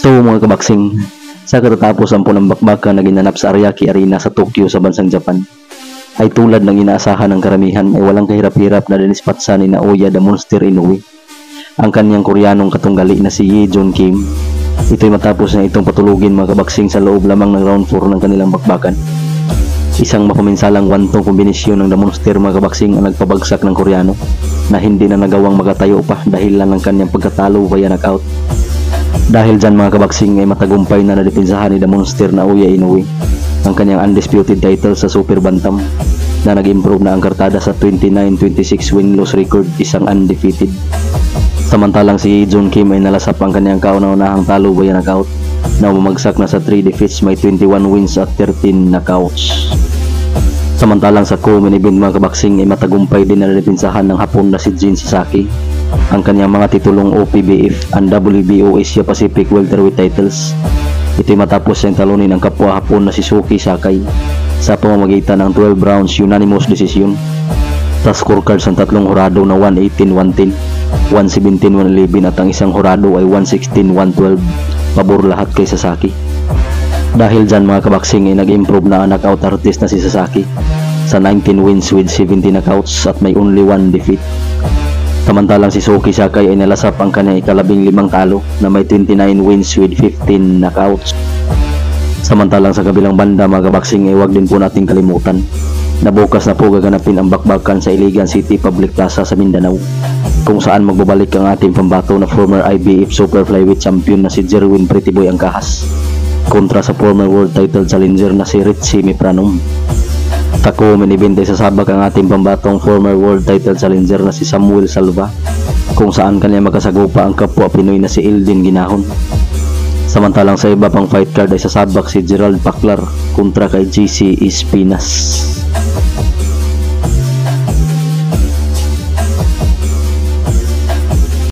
So mga kabaksing, sa katatapos ang punang bakbakan na ginanap sa Ariake Arena sa Tokyo sa bansang Japan, ay tulad ng inaasahan ng karamihan ay walang kahirap-hirap na dinispatsa ni Naoya the Monster Inoue, ang kanyang Koreanong katunggali na si Ye Jun Kim. Ito'y matapos na itong patulugin mga kabaksing sa loob lamang ng round 4 ng kanilang bakbakan. Isang makuminsalang wantong kombinasyon ng The Monster mga kabaksing ang nagpabagsak ng Koreano na hindi na nagawang magatayo pa dahil lang ng kanyang pagkatalo via knockout. Dahil dyan mga kabaksing ay matagumpay na nadepensahan ni The Monster Naoya Inoue ang kanyang undisputed title sa Super Bantam na nag-improve na ang kartada sa 29-26 win-loss record, isang undefeated. Samantalang si Ye Jun Kim ay nalasap ang kanyang kauna-unahang talo via knockout na umagsak na sa 3 defeats, may 21 wins at 13 knockouts. Samantalang sa co-main event mga kabaksing ay matagumpay din na nadepensahan ng Hapon na si Jin Sasaki ang kanyang mga titulong OPBF and WBO Asia Pacific welterweight titles. Ito'y matapos siyang talunin ang kapwa Hapon na si Suki Sakai sa pamamagitan ng 12 rounds unanimous decision. Sa scorecards ang tatlong hurado na 118-110, 117-111 at ang isang hurado ay 116-112, pabor lahat kay Sasaki. Dahil dyan mga kabaksing ay nag-improve na ang knockout artist na si Sasaki sa 19 wins with 70 knockouts at may only 1 defeat. Samantalang si Suki Sakai ay nalasap ang kanyang ika-15 talo na may 29 wins with 15 knockouts. Samantalang sa kabilang banda mga kabaksing ay huwag din po nating kalimutan na bukas na po gaganapin ang bakbakan sa Iligan City Public Plaza sa Mindanao, kung saan magbabalik ang ating pambato na former IBF Super Flyweight Champion na si Jerwin Pretty Boy Angkahas kontra sa former world title challenger na si Richie Mipranom. Sa co-main event ay sasabak ang ating pambatong former world title challenger na si Samuel Salva, kung saan kanya magkasagupa ang kapwa Pinoy na si Eldin Ginahon. Samantalang sa iba pang fight card ay sasabak si Gerald Paclar kontra kay GC Espinas.